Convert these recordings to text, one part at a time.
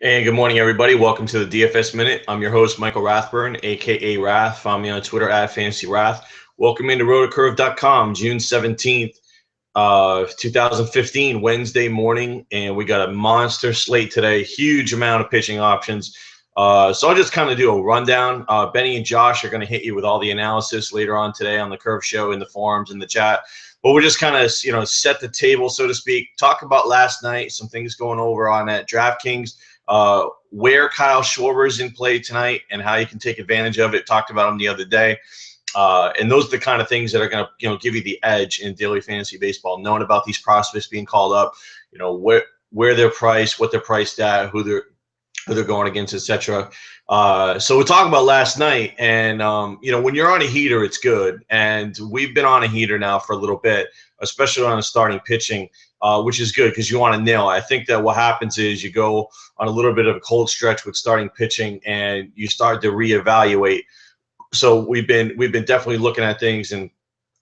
And good morning, everybody. Welcome to the DFS Minute. I'm your host, Michael Rathburn, aka Rath. Follow me on Twitter at FantasyWrath. Welcome into RotoCurve.com, June 17th, 2015, Wednesday morning, and we got a monster slate today. Huge amount of pitching options. So I'll just kind of do a rundown. Benny and Josh are going to hit you with all the analysis later on today on the Curve Show, in the forums, in the chat. But we're just kind of, set the table, so to speak. Talk about last night, some things going over on at DraftKings. Where Kyle Schwarber is in play tonight and how you can take advantage of it. Talked about him the other day. And those are the kind of things that are going to, give you the edge in daily fantasy baseball, knowing about these prospects being called up, where they're priced, what they're priced at, who they're going against, etc. So we're talking about last night, and when you're on a heater, it's good. And we've been on a heater now for a little bit, especially on the starting pitching, which is good because you want to nail it. I think that what happens is you go on a little bit of a cold stretch with starting pitching, and you start to reevaluate. So we've been definitely looking at things, and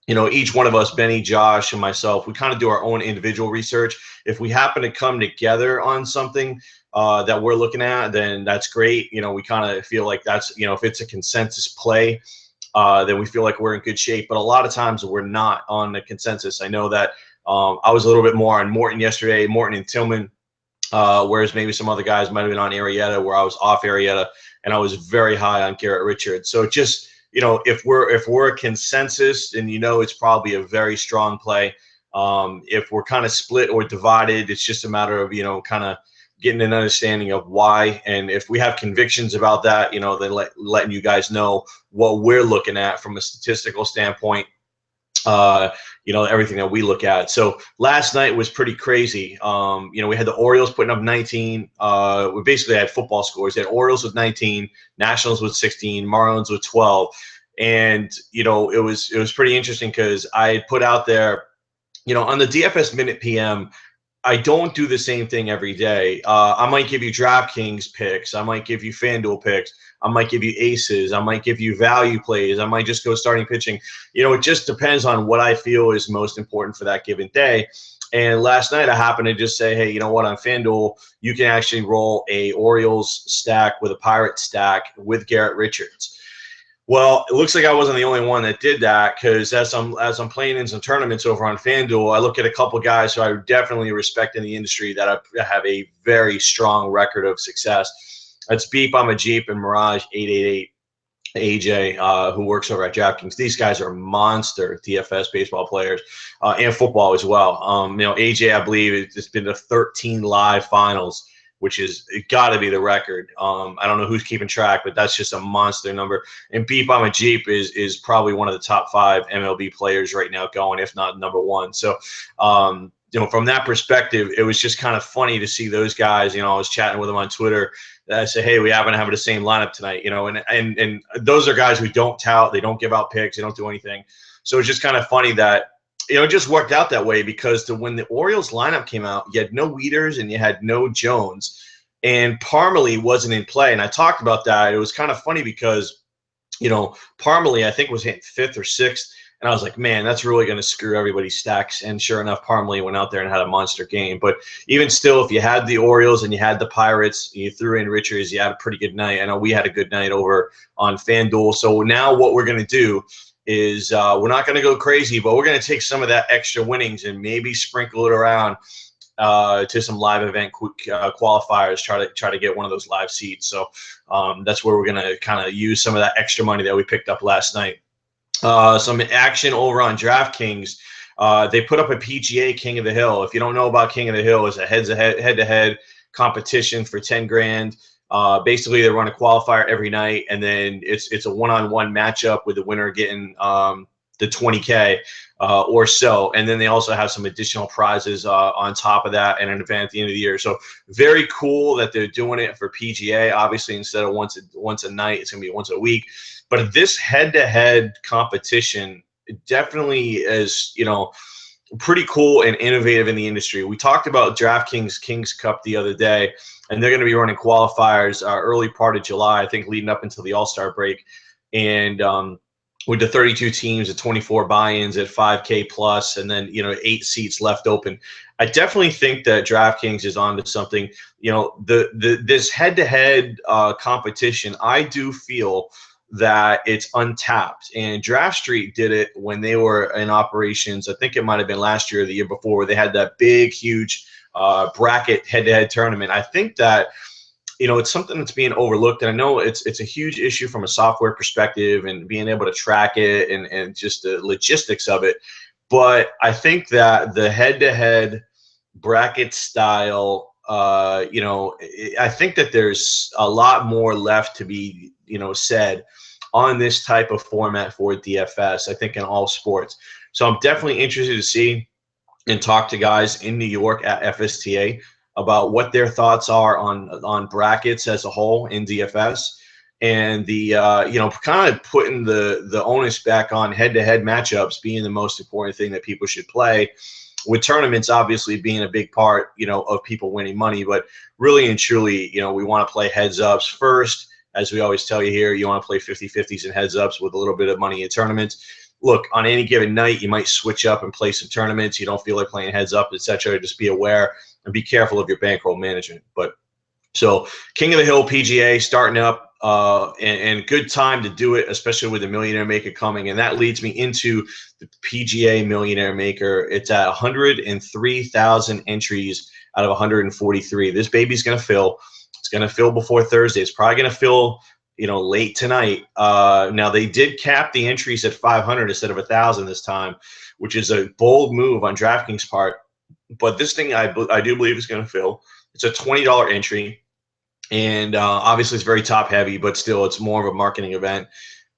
each one of us, Benny, Josh, and myself, we kind of do our own individual research. If we happen to come together on something that we're looking at, then that's great. We kind of feel like that's, if it's a consensus play, then we feel like we're in good shape. But a lot of times we're not on the consensus. I know that I was a little bit more on Morton yesterday, Morton and Tillman, whereas maybe some other guys might have been on Arrieta, where I was off Arrieta, and I was very high on Garrett Richards. So just, if we're a consensus, and it's probably a very strong play. If we're kind of split or divided, it's just a matter of kind of getting an understanding of why. And if we have convictions about that, then letting you guys know what we're looking at from a statistical standpoint. Everything that we look at. So last night was pretty crazy. We had the Orioles putting up 19. We basically had football scores. We had Orioles with 19, Nationals with 16, Marlins with 12. And, it was pretty interesting because I had put out there, on the DFS Minute PM, I don't do the same thing every day. I might give you DraftKings picks. I might give you FanDuel picks. I might give you aces. I might give you value plays. I might just go starting pitching. It just depends on what I feel is most important for that given day. And last night I happened to just say, hey, you know what, on FanDuel, you can actually roll a Orioles stack with a Pirates stack with Garrett Richards. Well, it looks like I wasn't the only one that did that, because as I'm playing in some tournaments over on FanDuel, I look at a couple guys who I definitely respect in the industry that have a very strong record of success. That's Beep, I'm a Jeep, and Mirage 888 AJ, who works over at DraftKings. These guys are monster DFS baseball players and football as well. AJ, I believe, it's been to 13 live finals, which is got to be the record. I don't know who's keeping track, but that's just a monster number. And Beep, I'm a Jeep is probably one of the top 5 MLB players right now going, if not number 1. So, from that perspective, it was just kind of funny to see those guys. I was chatting with them on Twitter. I said, hey, we happen to have the same lineup tonight, and those are guys who don't tout. They don't give out picks. They don't do anything. So it's just kind of funny that, it just worked out that way, because when the Orioles lineup came out, you had no Wieters and you had no Jones, and Parmalee wasn't in play. And I talked about that. It was kind of funny because, Parmalee, I think, was hitting 5th or 6th. And I was like, man, that's really going to screw everybody's stacks. And sure enough, Parmalee went out there and had a monster game. But even still, if you had the Orioles and you had the Pirates, you threw in Richards, you had a pretty good night. I know we had a good night over on FanDuel. So now what we're going to do is we're not going to go crazy, but we're going to take some of that extra winnings and maybe sprinkle it around to some live event qualifiers, try to get one of those live seats. So that's where we're going to kind of use some of that extra money that we picked up last night. Some action over on DraftKings. They put up a PGA King of the Hill. If you don't know about King of the Hill, it's a head-to-head competition for 10 grand. Basically, they run a qualifier every night, and then it's a one-on-one matchup with the winner getting the 20K or so. And then they also have some additional prizes on top of that, and an event at the end of the year. So very cool that they're doing it for PGA. Obviously, instead of once a night, it's going to be once a week. But this head-to-head competition definitely is, pretty cool and innovative in the industry. We talked about DraftKings Kings Cup the other day, and they're going to be running qualifiers early part of July, I think, leading up until the All-Star break. And with the 32 teams, the 24 buy-ins at 5K plus, and then 8 seats left open. I definitely think that DraftKings is onto something. This head-to-head competition, I do feel that it's untapped. And Draft Street did it when they were in operations. I think it might have been last year or the year before, where they had that big, huge bracket head-to-head tournament. I think that it's something that's being overlooked. And I know it's a huge issue from a software perspective and being able to track it and just the logistics of it. But I think that the head-to-head bracket style, I think that there's a lot more left to be, said on this type of format for DFS, I think in all sports. So I'm definitely interested to see and talk to guys in New York at FSTA about what their thoughts are on brackets as a whole in DFS, and the kind of putting the onus back on head-to-head matchups being the most important thing that people should play, with tournaments obviously being a big part of people winning money. But really and truly, we want to play heads-ups first. As we always tell you here, you want to play 50-50s and heads-ups with a little bit of money in tournaments. Look, on any given night, you might switch up and play some tournaments. You don't feel like playing heads-up, etc. Just be aware and be careful of your bankroll management. But so King of the Hill PGA starting up, and good time to do it, especially with the Millionaire Maker coming. And that leads me into the PGA Millionaire Maker. It's at 103,000 entries out of 143. This baby's going to fill. It's going to fill before Thursday. It's probably going to fill late tonight. Now they did cap the entries at 500 instead of 1,000 this time, which is a bold move on DraftKings' part. But this thing I do believe is going to fill. It's a $20 entry, and obviously it's very top heavy, but still it's more of a marketing event.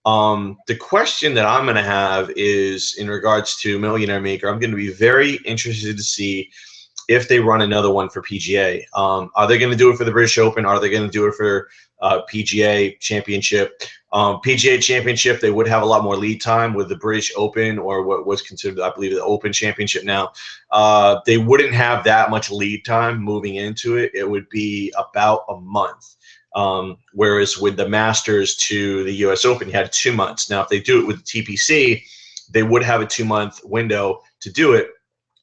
The question that I'm going to have is in regards to Millionaire Maker. I'm going to be very interested to see if they run another one for PGA. Are they going to do it for the British Open? Are they going to do it for PGA Championship? PGA Championship, they would have a lot more lead time. With the British Open, or what was considered, I believe, the Open Championship now, they wouldn't have that much lead time moving into it. It would be about a month. Whereas with the Masters to the US Open, you had 2 months. Now, if they do it with the TPC, they would have a 2-month window to do it,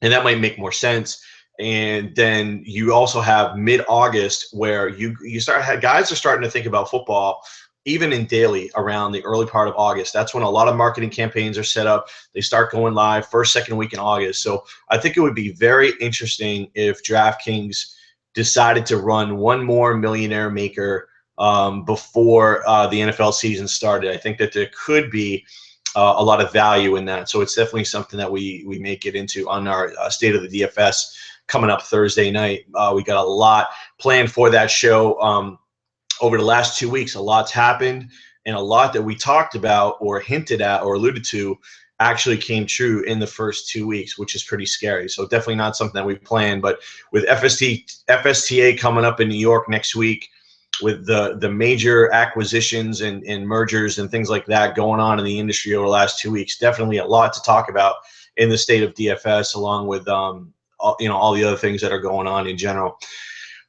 and that might make more sense. And then you also have mid-August, where guys are starting to think about football even in daily around the early part of August. That's when a lot of marketing campaigns are set up. They start going live first, second week in August. So I think it would be very interesting if DraftKings decided to run one more Millionaire Maker before the NFL season started. I think that there could be a lot of value in that. So it's definitely something that we may get into on our State of the DFS coming up Thursday night. We got a lot planned for that show. Over the last 2 weeks, a lot's happened, and a lot that we talked about or hinted at or alluded to actually came true in the first 2 weeks, which is pretty scary. So definitely not something that we planned. But with FSTA coming up in New York next week, with the major acquisitions and mergers and things like that going on in the industry over the last 2 weeks, definitely a lot to talk about in the state of DFS, along with all the other things that are going on in general.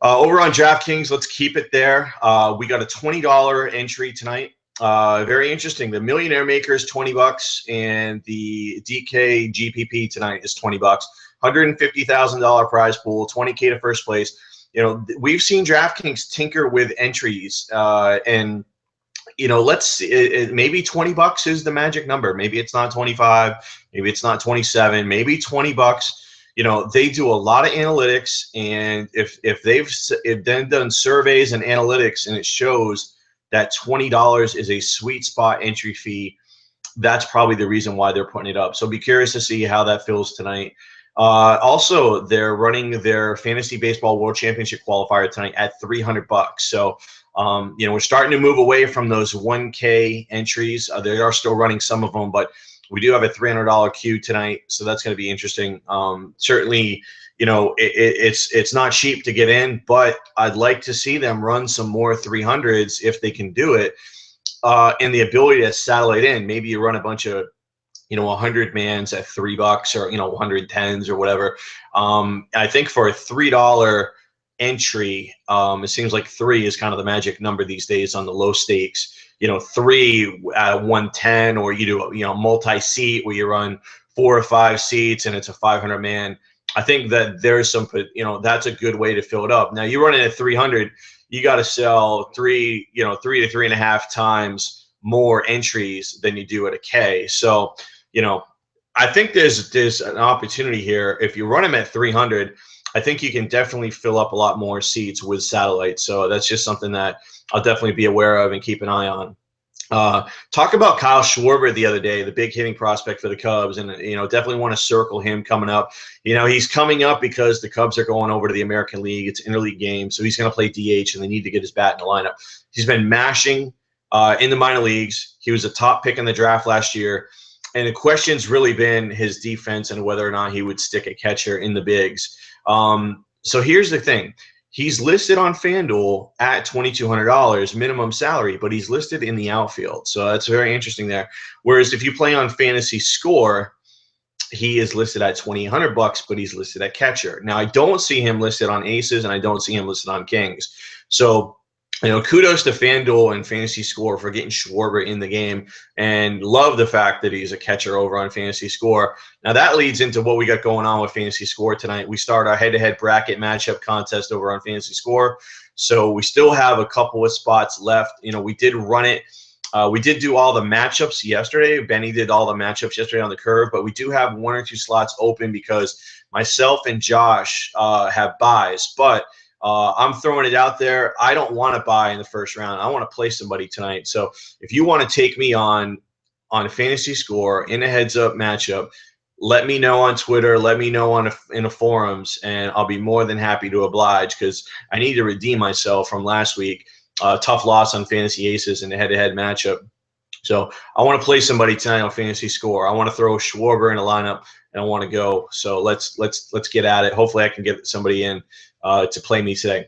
Over on DraftKings, let's keep it there. We got a $20 entry tonight. Very interesting. The Millionaire Maker is $20, and the DK GPP tonight is $20. $150,000 prize pool, $20K to first place. We've seen DraftKings tinker with entries, and let's see. Maybe $20 is the magic number. Maybe it's not 25. Maybe it's not 27. Maybe $20. They do a lot of analytics, and if they've then done surveys and analytics, and it shows that $20 is a sweet spot entry fee, that's probably the reason why they're putting it up. So be curious to see how that feels tonight. Also, they're running their Fantasy Baseball World Championship qualifier tonight at $300. So we're starting to move away from those 1K entries. They are still running some of them, but we do have a $300 queue tonight, so that's going to be interesting. Certainly, it's not cheap to get in, but I'd like to see them run some more 300s if they can do it, and the ability to satellite in. Maybe you run a bunch of 100 mans at $3 or 110s or whatever. I think for a $3 entry. It seems like 3 is kind of the magic number these days on the low stakes. 3 at 110, or you do multi-seat where you run 4 or 5 seats and it's a 500 man. I think that there's some, that's a good way to fill it up. Now you run it at 300, you got to sell 3 to 3.5 times more entries than you do at a K. So, I think there's an opportunity here. If you run them at 300, I think you can definitely fill up a lot more seats with satellite. So that's just something that I'll definitely be aware of and keep an eye on. Talk about Kyle Schwarber the other day, the big hitting prospect for the Cubs, and definitely want to circle him coming up. He's coming up because the Cubs are going over to the American League. It's an interleague game, so he's going to play DH, and they need to get his bat in the lineup. He's been mashing in the minor leagues. He was a top pick in the draft last year, and the question's really been his defense and whether or not he would stick a catcher in the bigs. So here's the thing. He's listed on FanDuel at $2,200 minimum salary, but he's listed in the outfield. So that's very interesting there. Whereas if you play on Fantasy Score, he is listed at $2,800, but he's listed at catcher. Now, I don't see him listed on aces, and I don't see him listed on kings. So, kudos to FanDuel and Fantasy Score for getting Schwarber in the game, and love the fact that he's a catcher over on Fantasy Score. Now, that leads into what we got going on with Fantasy Score tonight. We start our head-to-head bracket matchup contest over on Fantasy Score. So we still have a couple of spots left. We did run it. We did do all the matchups yesterday. Benny did all the matchups yesterday on the curve, but we do have 1 or 2 slots open because myself and Josh have buys. But I'm throwing it out there. I don't want to buy in the first round. I want to play somebody tonight. So if you want to take me on Fantasy Score in a heads-up matchup, let me know on Twitter. Let me know in the forums, and I'll be more than happy to oblige because I need to redeem myself from last week. Tough loss on Fantasy Aces in the head-to-head matchup. So I want to play somebody tonight on Fantasy Score. I want to throw Schwarber in a lineup, and I want to go. So let's get at it. Hopefully I can get somebody in to play me today.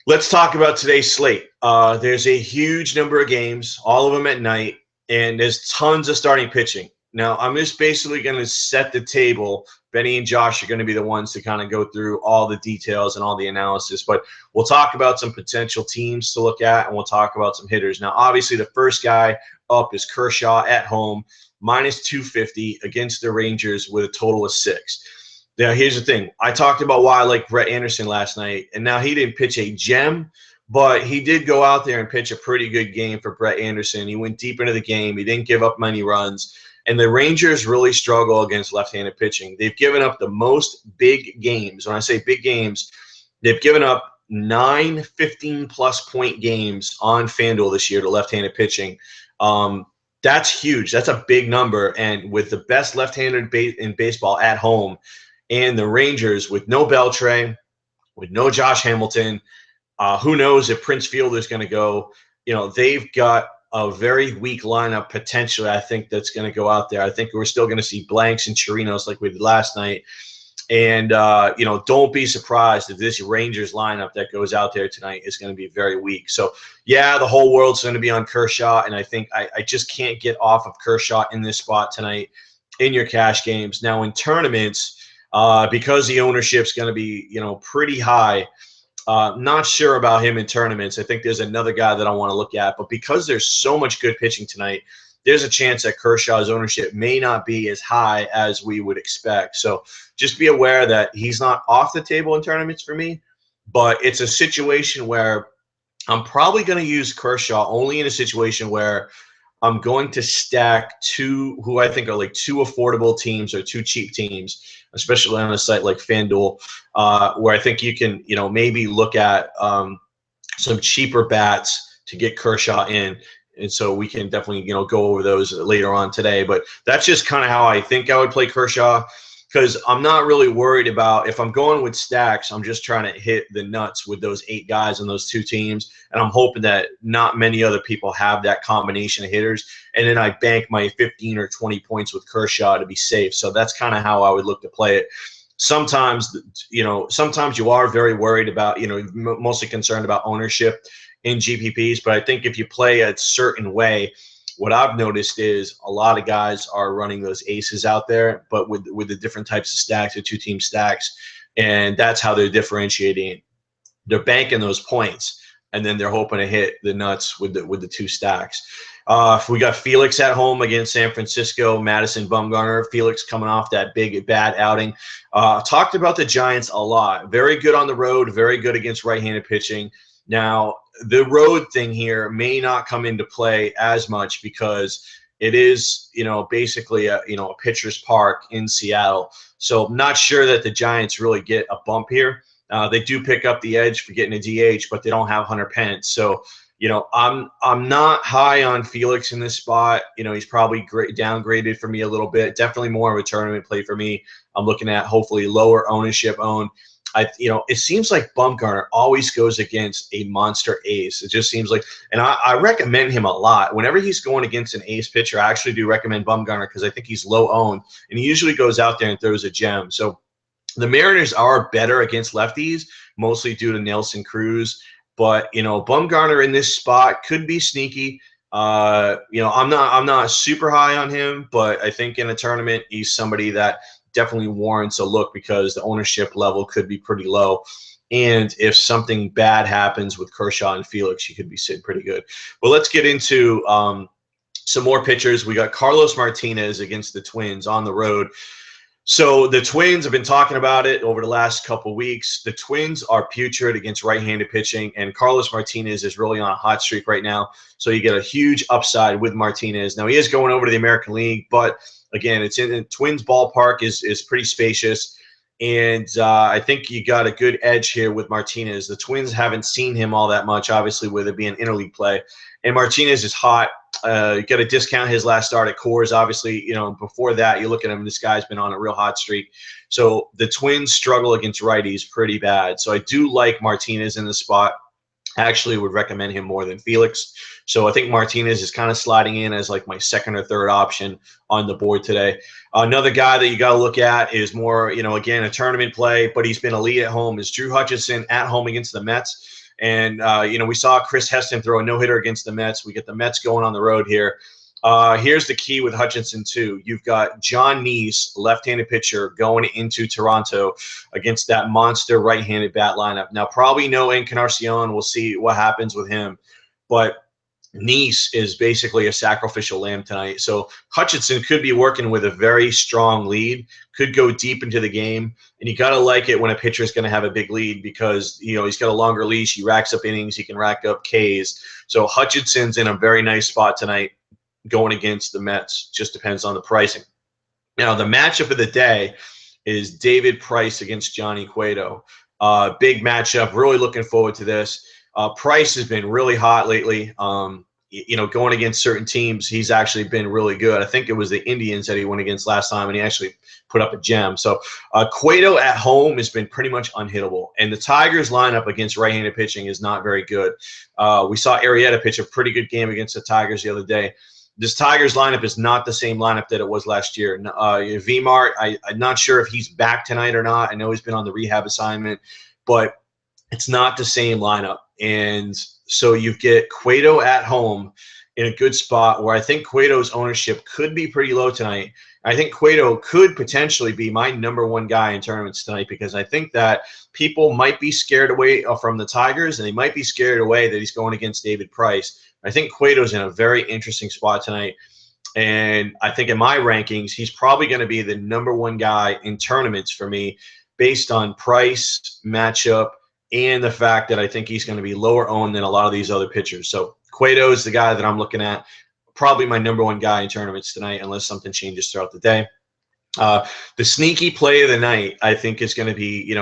Let's talk about today's slate. There's a huge number of games, all of them at night, and there's tons of starting pitching. Now, I'm just basically going to set the table. Benny and Josh are going to be the ones to kind of go through all the details and all the analysis, but we'll talk about some potential teams to look at, and we'll talk about some hitters. Now, obviously, the first guy up is Kershaw at home, minus 250 against the Rangers with a total of 6. Now, here's the thing. I talked about why I like Brett Anderson last night, and now he didn't pitch a gem, but he did go out there and pitch a pretty good game for Brett Anderson. He went deep into the game. He didn't give up many runs. And the Rangers really struggle against left-handed pitching. They've given up the most big games. When I say big games, they've given up 9 15-plus point games on FanDuel this year to left-handed pitching. That's huge. That's a big number. And with the best left-handed in baseball at home, and the Rangers with no Beltre, with no Josh Hamilton, who knows if Prince Fielder is going to go. They've got a very weak lineup potentially, I think, that's going to go out there. I think we're still going to see blanks and Chirinos like we did last night. And, don't be surprised if this Rangers lineup that goes out there tonight is going to be very weak. So, yeah, the whole world's going to be on Kershaw, and I think I just can't get off of Kershaw in this spot tonight in your cash games. Now, in tournaments, because the ownership's going to be, pretty high, not sure about him in tournaments. I think there's another guy that I want to look at. But because there's so much good pitching tonight, there's a chance that Kershaw's ownership may not be as high as we would expect. So just be aware that he's not off the table in tournaments for me. But it's a situation where I'm probably going to use Kershaw only in a situation where I'm going to stack 2 who I think are like 2 affordable teams or 2 cheap teams, especially on a site like FanDuel, where I think you can, maybe look at some cheaper bats to get Kershaw in. And so we can definitely, go over those later on today. But that's just kind of how I think I would play Kershaw, because I'm not really worried about if I'm going with stacks. I'm just trying to hit the nuts with those 8 guys on those 2 teams. And I'm hoping that not many other people have that combination of hitters. And then I bank my 15 or 20 points with Kershaw to be safe. So that's kind of how I would look to play it. Sometimes you are very worried about, mostly concerned about ownership in GPPs. But I think if you play a certain way, what I've noticed is a lot of guys are running those aces out there, but with the different types of stacks, the 2-team stacks, and that's how they're differentiating they're banking those points, and then they're hoping to hit the nuts with the two stacks. We got Felix at home against San Francisco, Madison Bumgarner. Felix coming off that big bad outing. Talked about the Giants a lot. Very good on the road, very good against right-handed pitching. Now, the road thing here may not come into play as much because it is, basically a pitcher's park in Seattle. So I'm not sure that the Giants really get a bump here. They do pick up the edge for getting a DH, but they don't have Hunter Pence. So, I'm not high on Felix in this spot. He's probably downgraded for me a little bit. Definitely more of a tournament play for me. I'm looking at hopefully lower ownership owned. It seems like Bumgarner always goes against a monster ace. It just seems like, and I recommend him a lot. Whenever he's going against an ace pitcher, I actually do recommend Bumgarner because I think he's low owned, and he usually goes out there and throws a gem. So the Mariners are better against lefties, mostly due to Nelson Cruz. But Bumgarner in this spot could be sneaky. I'm not super high on him, but I think in a tournament he's somebody that definitely warrants a look because the ownership level could be pretty low. And if something bad happens with Kershaw and Felix, you could be sitting pretty good. Well, let's get into some more pitchers. We got Carlos Martinez against the Twins on the road. So the Twins have been talking about it over the last couple weeks. The Twins are putrid against right-handed pitching, and Carlos Martinez is really on a hot streak right now. So you get a huge upside with Martinez. Now, he is going over to the American League, but again, it's in the Twins ballpark is pretty spacious. And I think you got a good edge here with Martinez. The Twins haven't seen him all that much, obviously, with it being interleague play. And Martinez is hot. You got to discount his last start at Coors. Obviously, before that, you look at him, this guy's been on a real hot streak. So the Twins struggle against righties pretty bad. So I do like Martinez in the spot. Actually would recommend him more than Felix. So I think Martinez is kind of sliding in as like my second or third option on the board today. Another guy that you got to look at is more, again, a tournament play, but he's been elite at home, is Drew Hutchison at home against the Mets. And, we saw Chris Heston throw a no-hitter against the Mets. We get the Mets going on the road here. Here's the key with Hutchinson, too. You've got John Neese, left-handed pitcher, going into Toronto against that monster right-handed bat lineup. Now, probably no Encarnacion. We'll see what happens with him. But Neese is basically a sacrificial lamb tonight. So Hutchinson could be working with a very strong lead, could go deep into the game. And you got to like it when a pitcher is going to have a big lead because, he's got a longer leash. He racks up innings. He can rack up Ks. So Hutchinson's in a very nice spot tonight going against the Mets. Just depends on the pricing. Now, the matchup of the day is David Price against Johnny Cueto. Big matchup. Really looking forward to this. Price has been really hot lately. Going against certain teams, he's actually been really good. I think it was the Indians that he went against last time, and he actually put up a gem. So Cueto at home has been pretty much unhittable. And the Tigers lineup against right-handed pitching is not very good. We saw Arrieta pitch a pretty good game against the Tigers the other day. This Tigers lineup is not the same lineup that it was last year. V-Mart, I'm not sure if he's back tonight or not. I know he's been on the rehab assignment, but it's not the same lineup. And so you get Cueto at home in a good spot where I think Cueto's ownership could be pretty low tonight. I think Cueto could potentially be my number one guy in tournaments tonight because I think that people might be scared away from the Tigers, and they might be scared away that he's going against David Price. I think Cueto's in a very interesting spot tonight. And I think in my rankings, he's probably going to be the number one guy in tournaments for me based on price, matchup, and the fact that I think he's going to be lower owned than a lot of these other pitchers. So Cueto is the guy that I'm looking at, probably my number one guy in tournaments tonight, unless something changes throughout the day. The sneaky play of the night, I think, is going to be,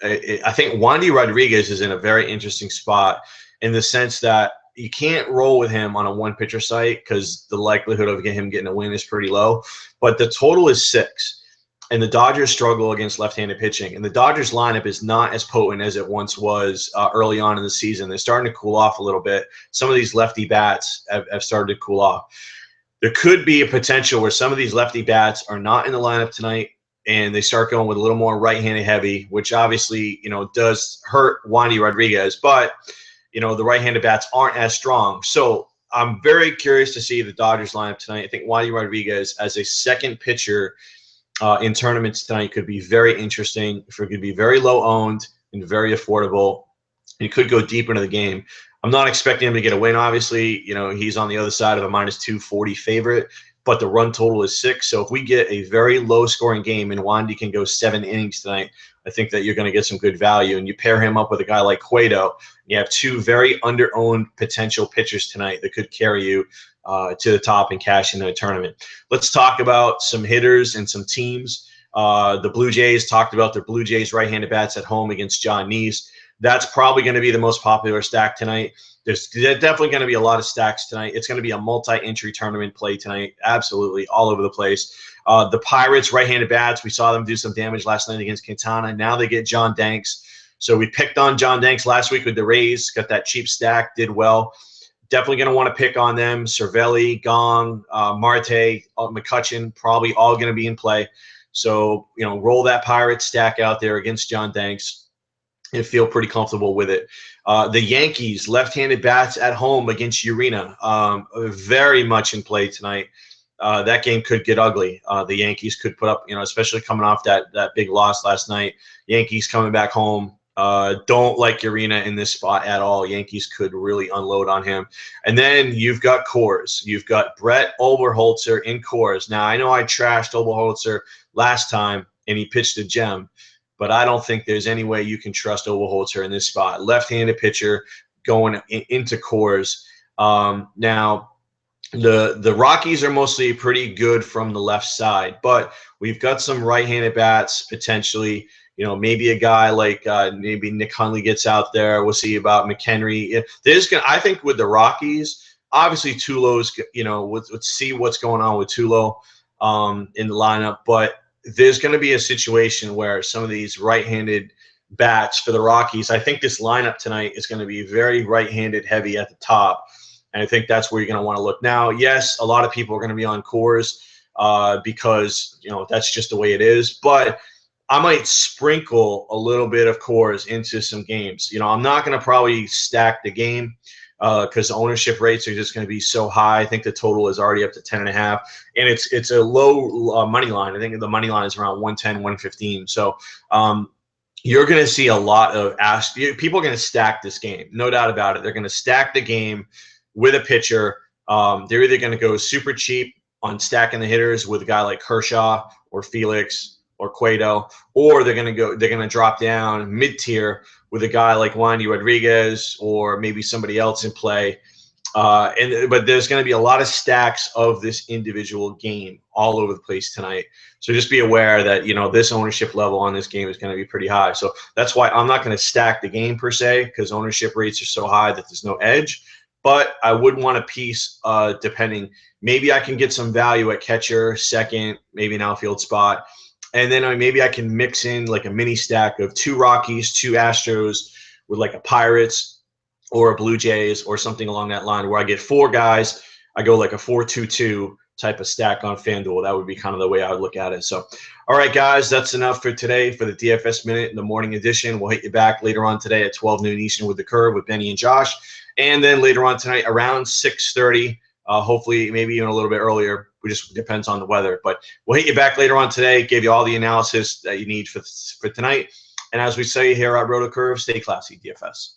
I think Wandy Rodriguez is in a very interesting spot in the sense that you can't roll with him on a one-pitcher site because the likelihood of him getting a win is pretty low. But the total is 6. And the Dodgers struggle against left-handed pitching. And the Dodgers lineup is not as potent as it once was early on in the season. They're starting to cool off a little bit. Some of these lefty bats have started to cool off. There could be a potential where some of these lefty bats are not in the lineup tonight and they start going with a little more right-handed heavy, which obviously, does hurt Wandy Rodriguez. But, the right-handed bats aren't as strong. So I'm very curious to see the Dodgers lineup tonight. I think Wandy Rodriguez as a second pitcher in tournaments tonight could be very interesting. It could be very low owned and very affordable. He could go deep into the game. I'm not expecting him to get a win, obviously. He's on the other side of a minus 240 favorite, but the run total is 6. So if we get a very low-scoring game and Wandy can go 7 innings tonight, I think that you're going to get some good value. And you pair him up with a guy like Cueto, you have 2 very under-owned potential pitchers tonight that could carry you to the top and cash into a tournament. Let's talk about some hitters and some teams. The Blue Jays talked about their Blue Jays right-handed bats at home against John Neese. That's probably going to be the most popular stack tonight. There's definitely going to be a lot of stacks tonight. It's going to be a multi-entry tournament play tonight. Absolutely, all over the place. The Pirates, right-handed bats, we saw them do some damage last night against Quintana. Now they get John Danks. So we picked on John Danks last week with the Rays, got that cheap stack, did well. Definitely going to want to pick on them. Cervelli, Gong, Marte, McCutchen, probably all going to be in play. So, roll that Pirates stack out there against John Danks and feel pretty comfortable with it. The Yankees, left-handed bats at home against Urena, very much in play tonight. That game could get ugly. The Yankees could put up, especially coming off that big loss last night. Yankees coming back home. Don't like Urena in this spot at all. Yankees could really unload on him. And then you've got Coors. You've got Brett Oberholzer in Coors. Now, I know I trashed Oberholzer last time, and he pitched a gem. But I don't think there's any way you can trust Oberholzer in this spot. Left-handed pitcher going into Coors. Now, the Rockies are mostly pretty good from the left side, but we've got some right-handed bats potentially. Maybe a guy like maybe Nick Hundley gets out there. We'll see about McHenry. I think with the Rockies, obviously Tulo's. Let's see what's going on with Tulo in the lineup, but there's going to be a situation where some of these right-handed bats for the Rockies, I think this lineup tonight is going to be very right-handed heavy at the top, and I think that's where you're going to want to look. Now, yes, a lot of people are going to be on Coors because, that's just the way it is, but I might sprinkle a little bit of Coors into some games. I'm not going to probably stack the game because the ownership rates are just going to be so high. I think the total is already up to 10.5, and it's a low money line. I think the money line is around 110, 115. So you're going to see a lot of people are going to stack this game, no doubt about it. They're going to stack the game with a pitcher. They're either going to go super cheap on stacking the hitters with a guy like Kershaw or Felix or Cueto, or they're going to drop down mid-tier with a guy like Wandy Rodriguez or maybe somebody else in play. But there's going to be a lot of stacks of this individual game all over the place tonight. So just be aware that, this ownership level on this game is going to be pretty high. So that's why I'm not going to stack the game per se, because ownership rates are so high that there's no edge. But I would want a piece depending. Maybe I can get some value at catcher, second, maybe an outfield spot. And then maybe I can mix in like a mini stack of 2 Rockies, 2 Astros with like a Pirates or a Blue Jays or something along that line where I get 4 guys. I go like a 4-2-2 type of stack on FanDuel. That would be kind of the way I would look at it. So, all right, guys, that's enough for today for the DFS Minute in the morning edition. We'll hit you back later on today at 12 noon Eastern with the Curve with Benny and Josh. And then later on tonight around 6:30, hopefully maybe even a little bit earlier. It just depends on the weather. But we'll hit you back later on today, give you all the analysis that you need for tonight. And as we say here at RotoCurve, stay classy, DFS.